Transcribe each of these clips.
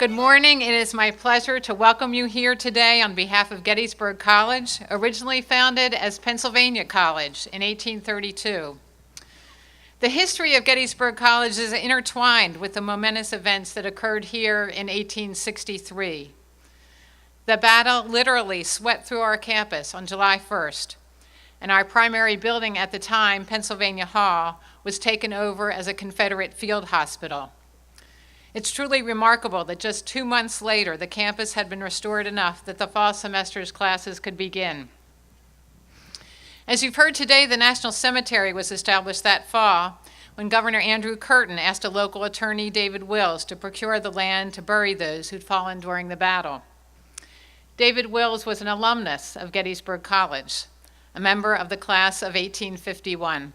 Good morning. It is my pleasure to welcome you here today on behalf of Gettysburg College, originally founded as Pennsylvania College in 1832. The history of Gettysburg College is intertwined with the momentous events that occurred here in 1863. The battle literally swept through our campus on July 1st, and our primary building at the time, Pennsylvania Hall, was taken over as a Confederate field hospital. It's truly remarkable that just 2 months later, the campus had been restored enough that the fall semester's classes could begin. As you've heard today, the National Cemetery was established that fall when Governor Andrew Curtin asked a local attorney, David Wills, to procure the land to bury those who'd fallen during the battle. David Wills was an alumnus of Gettysburg College, a member of the class of 1851.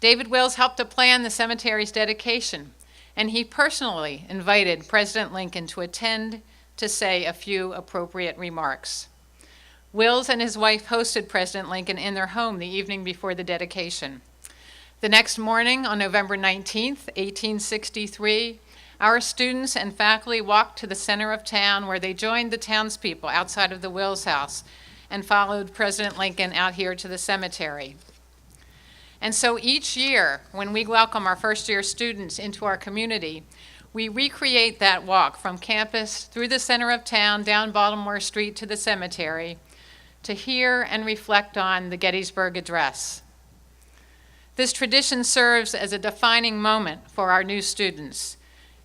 David Wills helped to plan the cemetery's dedication, and he personally invited President Lincoln to attend to say a few appropriate remarks. Wills and his wife hosted President Lincoln in their home the evening before the dedication. The next morning, on November 19th, 1863, our students and faculty walked to the center of town where they joined the townspeople outside of the Wills house and followed President Lincoln out here to the cemetery. And so each year, when we welcome our first-year students into our community, we recreate that walk from campus through the center of town, down Baltimore Street to the cemetery, to hear and reflect on the Gettysburg Address. This tradition serves as a defining moment for our new students,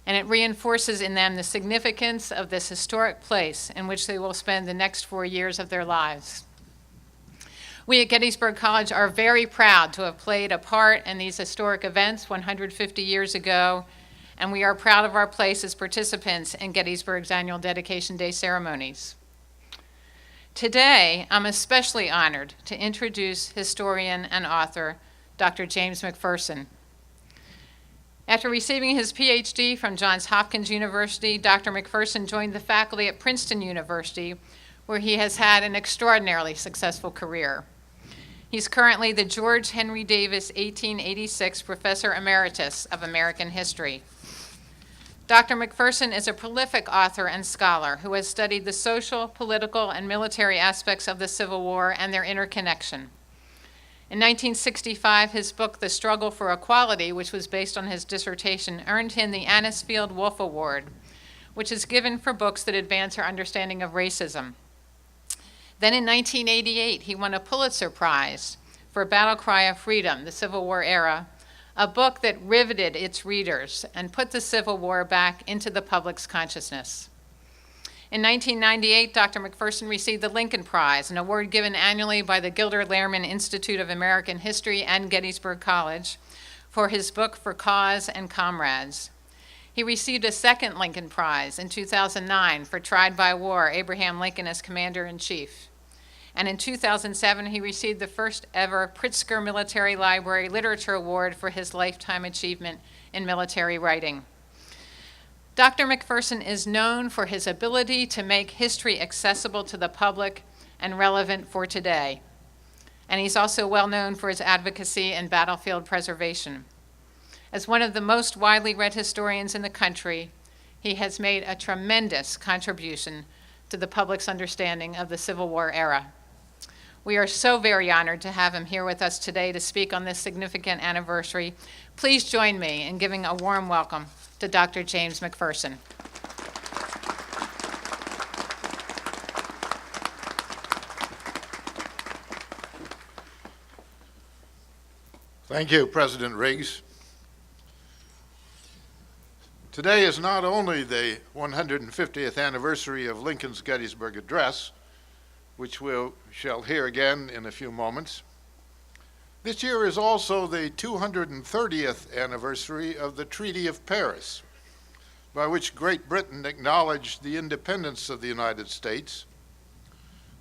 and it reinforces in them the significance of this historic place in which they will spend the next 4 years of their lives. We at Gettysburg College are very proud to have played a part in these historic events 150 years ago, and we are proud of our place as participants in Gettysburg's annual Dedication Day ceremonies. Today, I'm especially honored to introduce historian and author Dr. James McPherson. After receiving his PhD from Johns Hopkins University, Dr. McPherson joined the faculty at Princeton University, where he has had an extraordinarily successful career. He's currently the George Henry Davis 1886 Professor Emeritus of American History. Dr. McPherson is a prolific author and scholar who has studied the social, political, and military aspects of the Civil War and their interconnection. In 1965, his book, The Struggle for Equality, which was based on his dissertation, earned him the Anisfield Wolf Award, which is given for books that advance our understanding of racism. Then in 1988, he won a Pulitzer Prize for Battle Cry of Freedom, the Civil War Era, a book that riveted its readers and put the Civil War back into the public's consciousness. In 1998, Dr. McPherson received the Lincoln Prize, an award given annually by the Gilder Lehrman Institute of American History and Gettysburg College, for his book For Cause and Comrades. He received a second Lincoln Prize in 2009 for Tried by War, Abraham Lincoln as Commander-in-Chief. And in 2007, he received the first ever Pritzker Military Library Literature Award for his lifetime achievement in military writing. Dr. McPherson is known for his ability to make history accessible to the public and relevant for today. And he's also well known for his advocacy in battlefield preservation. As one of the most widely read historians in the country, he has made a tremendous contribution to the public's understanding of the Civil War era. We are so very honored to have him here with us today to speak on this significant anniversary. Please join me in giving a warm welcome to Dr. James McPherson. Thank you, President Riggs. Today is not only the 150th anniversary of Lincoln's Gettysburg Address, which we shall hear again in a few moments. This year is also the 230th anniversary of the Treaty of Paris, by which Great Britain acknowledged the independence of the United States,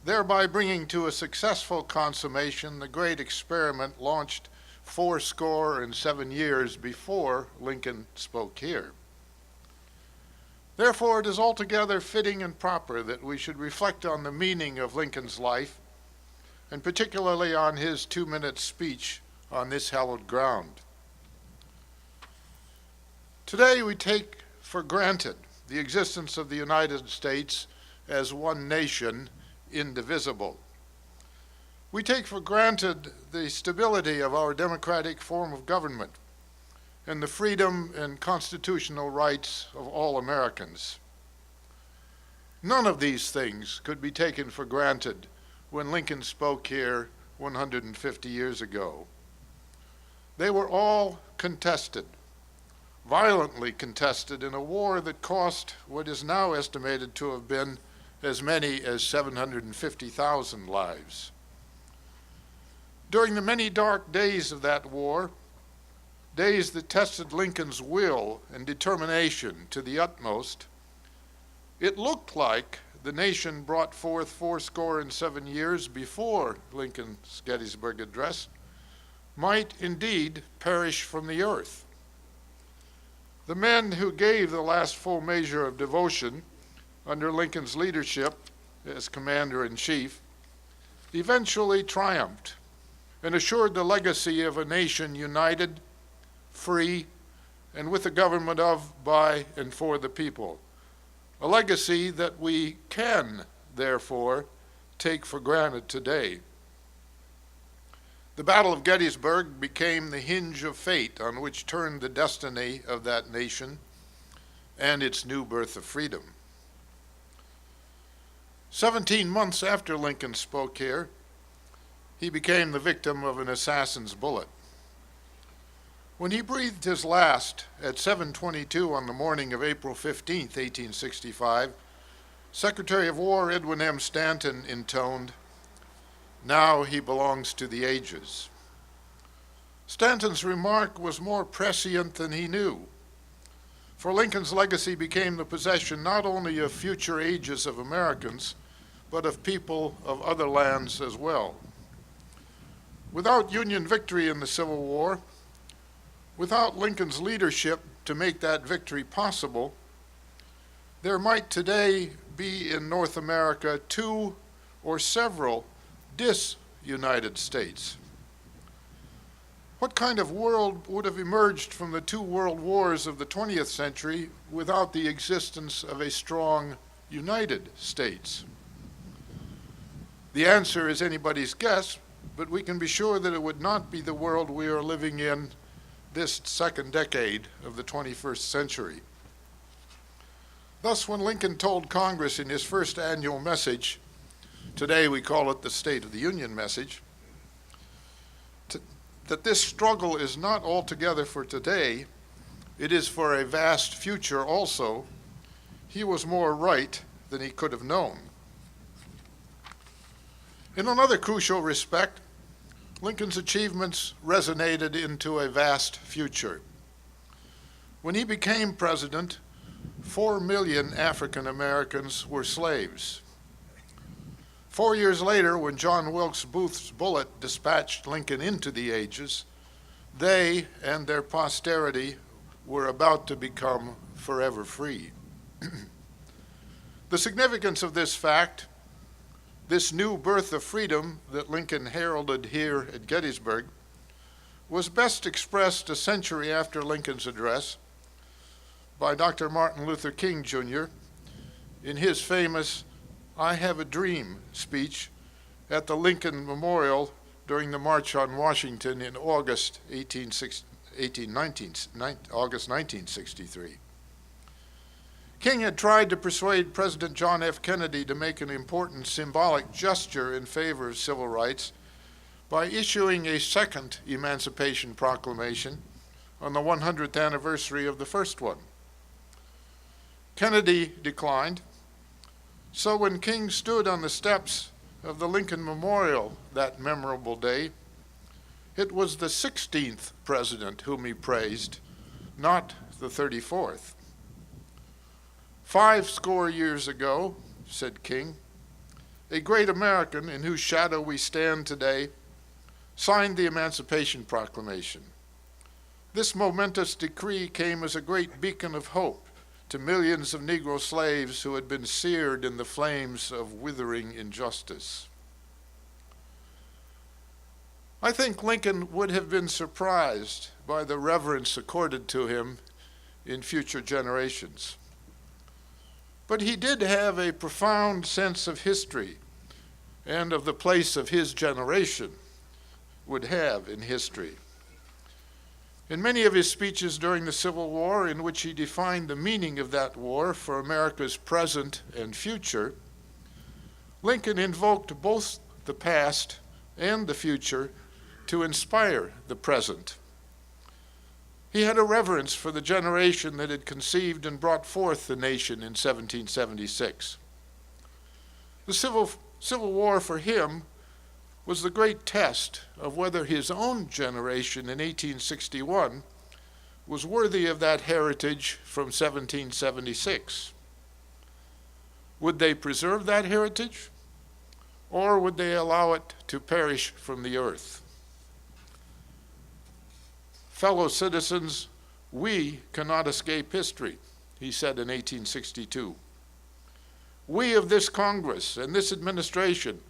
thereby bringing to a successful consummation the great experiment launched 87 years before Lincoln spoke here. Therefore, it is altogether fitting and proper that we should reflect on the meaning of Lincoln's life, and particularly on his 2-minute speech on this hallowed ground. Today we take for granted the existence of the United States as one nation, indivisible. We take for granted the stability of our democratic form of government and the freedom and constitutional rights of all Americans. None of these things could be taken for granted when Lincoln spoke here 150 years ago. They were all contested, violently contested, in a war that cost what is now estimated to have been as many as 750,000 lives. During the many dark days of that war, days that tested Lincoln's will and determination to the utmost, it looked like the nation brought forth 77 years before Lincoln's Gettysburg Address might indeed perish from the earth. The men who gave the last full measure of devotion under Lincoln's leadership as commander-in-chief eventually triumphed and assured the legacy of a nation united, free, and with a government of, by, and for the people. A legacy that we can, therefore, take for granted today. The Battle of Gettysburg became the hinge of fate on which turned the destiny of that nation and its new birth of freedom. 17 months after Lincoln spoke here, he became the victim of an assassin's bullet. When he breathed his last at 7:22 on the morning of April 15, 1865, Secretary of War Edwin M. Stanton intoned, "Now he belongs to the ages." Stanton's remark was more prescient than he knew, for Lincoln's legacy became the possession not only of future ages of Americans, but of people of other lands as well. Without Union victory in the Civil War, without Lincoln's leadership to make that victory possible, there might today be in North America two or several disunited states. What kind of world would have emerged from the two world wars of the 20th century without the existence of a strong United States? The answer is anybody's guess, but we can be sure that it would not be the world we are living in this second decade of the 21st century. Thus, when Lincoln told Congress in his first annual message, today we call it the State of the Union message, that this struggle is not altogether for today, it is for a vast future also, he was more right than he could have known. In another crucial respect, Lincoln's achievements resonated into a vast future. When he became president, 4 million African Americans were slaves. 4 years later, when John Wilkes Booth's bullet dispatched Lincoln into the ages, they and their posterity were about to become forever free. The significance of this fact, this new birth of freedom that Lincoln heralded here at Gettysburg, was best expressed a century after Lincoln's address by Dr. Martin Luther King, Jr. in his famous "I Have a Dream" speech at the Lincoln Memorial during the March on Washington in August 1963. King had tried to persuade President John F. Kennedy to make an important symbolic gesture in favor of civil rights by issuing a second Emancipation Proclamation on the 100th anniversary of the first one. Kennedy declined, so when King stood on the steps of the Lincoln Memorial that memorable day, it was the 16th president whom he praised, not the 34th. 50 years ago, said King, a great American in whose shadow we stand today signed the Emancipation Proclamation. This momentous decree came as a great beacon of hope to millions of Negro slaves who had been seared in the flames of withering injustice. I think Lincoln would have been surprised by the reverence accorded to him in future generations. But he did have a profound sense of history and of the place of his generation would have in history. In many of his speeches during the Civil War, in which he defined the meaning of that war for America's present and future, Lincoln invoked both the past and the future to inspire the present. He had a reverence for the generation that had conceived and brought forth the nation in 1776. The Civil War for him was the great test of whether his own generation in 1861 was worthy of that heritage from 1776. Would they preserve that heritage, or would they allow it to perish from the earth? Fellow citizens, we cannot escape history, he said in 1862. We of this Congress and this administration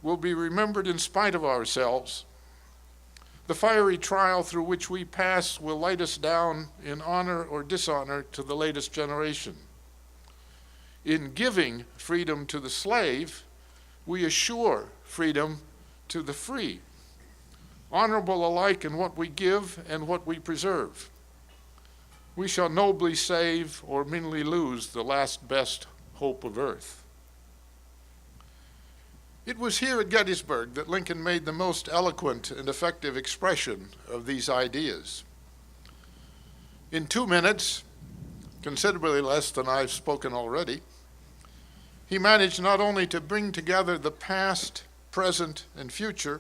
will be remembered in spite of ourselves. The fiery trial through which we pass will light us down in honor or dishonor to the latest generation. In giving freedom to the slave, we assure freedom to the free, honorable alike in what we give and what we preserve. We shall nobly save or meanly lose the last best hope of earth. It was here at Gettysburg that Lincoln made the most eloquent and effective expression of these ideas. In 2 minutes, considerably less than I've spoken already, he managed not only to bring together the past, present, and future,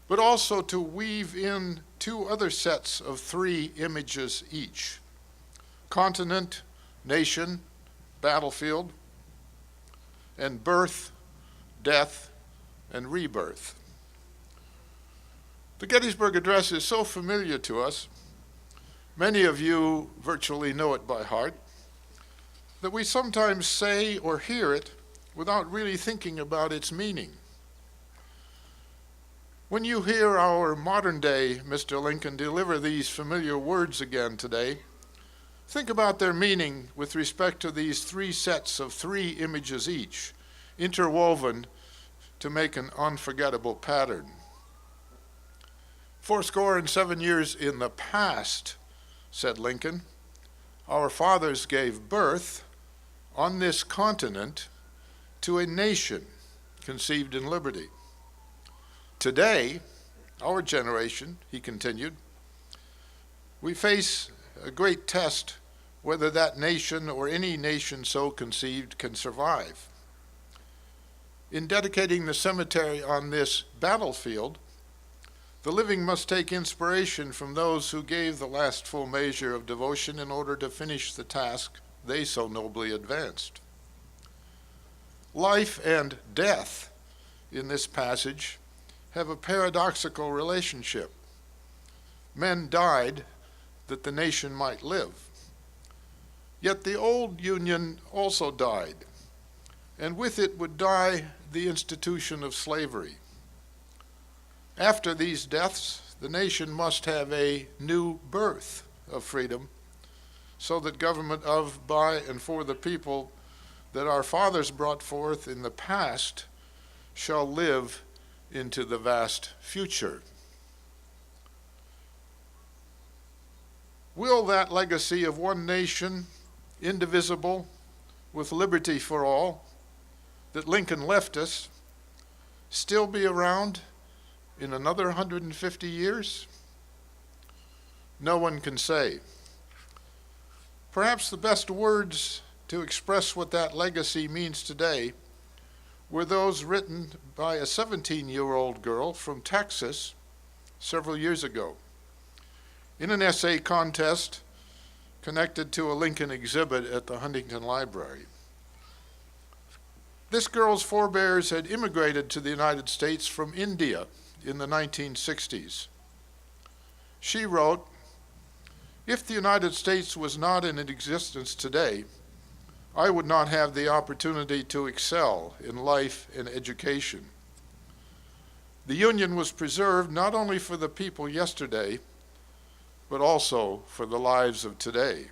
but also to weave in 2 other sets of 3 images each: continent, nation, battlefield, and birth, death, and rebirth. The Gettysburg Address is so familiar to us, many of you virtually know it by heart, that we sometimes say or hear it without really thinking about its meaning. When you hear our modern-day Mr. Lincoln deliver these familiar words again today, think about their meaning with respect to these 3 sets of 3 images each, interwoven to make an unforgettable pattern. 7 years in the past, said Lincoln, our fathers gave birth on this continent to a nation conceived in liberty. Today, our generation, he continued, we face a great test whether that nation or any nation so conceived can survive. In dedicating the cemetery on this battlefield, the living must take inspiration from those who gave the last full measure of devotion in order to finish the task they so nobly advanced. Life and death in this passage have a paradoxical relationship. Men died that the nation might live. Yet the old Union also died, and with it would die the institution of slavery. After these deaths, the nation must have a new birth of freedom, so that government of, by, and for the people that our fathers brought forth in the past shall live into the vast future. Will that legacy of one nation, indivisible, with liberty for all, that Lincoln left us, still be around in another 150 years? No one can say. Perhaps the best words to express what that legacy means today were those written by a 17-year-old girl from Texas several years ago in an essay contest connected to a Lincoln exhibit at the Huntington Library. This girl's forebears had immigrated to the United States from India in the 1960s. She wrote, "If the United States was not in existence today, I would not have the opportunity to excel in life and education. The Union was preserved not only for the people yesterday, but also for the lives of today."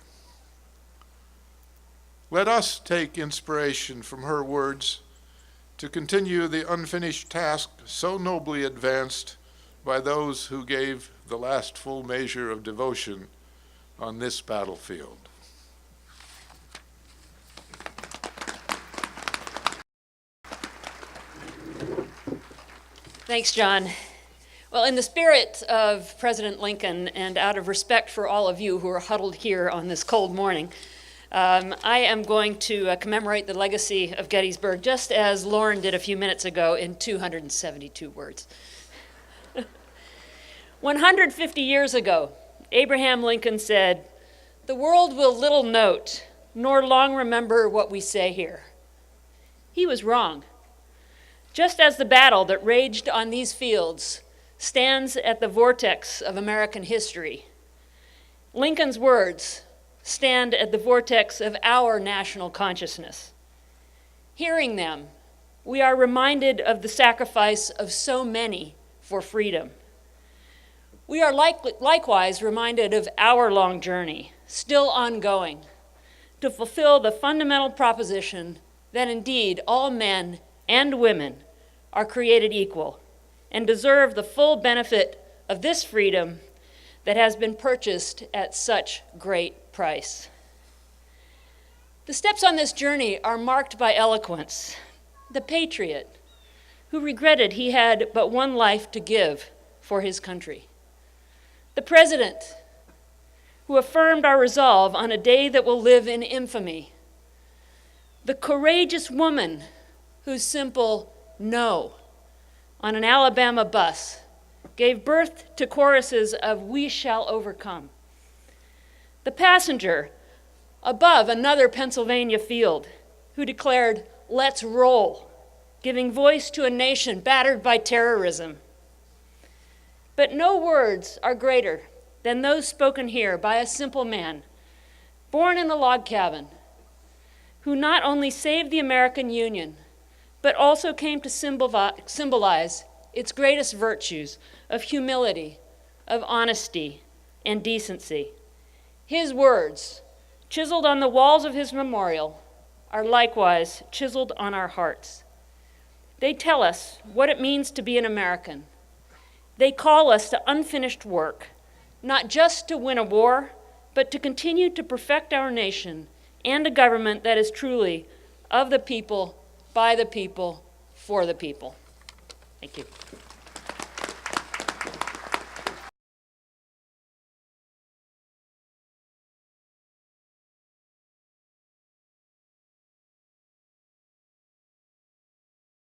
Let us take inspiration from her words to continue the unfinished task so nobly advanced by those who gave the last full measure of devotion on this battlefield. Thanks, John. Well, in the spirit of President Lincoln and out of respect for all of you who are huddled here on this cold morning, I am going to commemorate the legacy of Gettysburg just as Lauren did a few minutes ago in 272 words. 150 years ago, Abraham Lincoln said, "The world will little note, nor long remember what we say here." He was wrong. Just as the battle that raged on these fields stands at the vortex of American history, Lincoln's words stand at the vortex of our national consciousness. Hearing them, we are reminded of the sacrifice of so many for freedom. We are likewise reminded of our long journey, still ongoing, to fulfill the fundamental proposition that indeed all men and women are created equal and deserve the full benefit of this freedom that has been purchased at such great price. The steps on this journey are marked by eloquence. The patriot who regretted he had but one life to give for his country. The president who affirmed our resolve on a day that will live in infamy. The courageous woman whose simple no on an Alabama bus gave birth to choruses of "We shall overcome." The passenger above another Pennsylvania field who declared, "Let's roll," giving voice to a nation battered by terrorism. But no words are greater than those spoken here by a simple man, born in a log cabin, who not only saved the American Union, but also came to symbolize its greatest virtues of humility, of honesty, and decency. His words, chiseled on the walls of his memorial, are likewise chiseled on our hearts. They tell us what it means to be an American. They call us to unfinished work, not just to win a war, but to continue to perfect our nation and a government that is truly of the people, by the people, for the people. Thank you.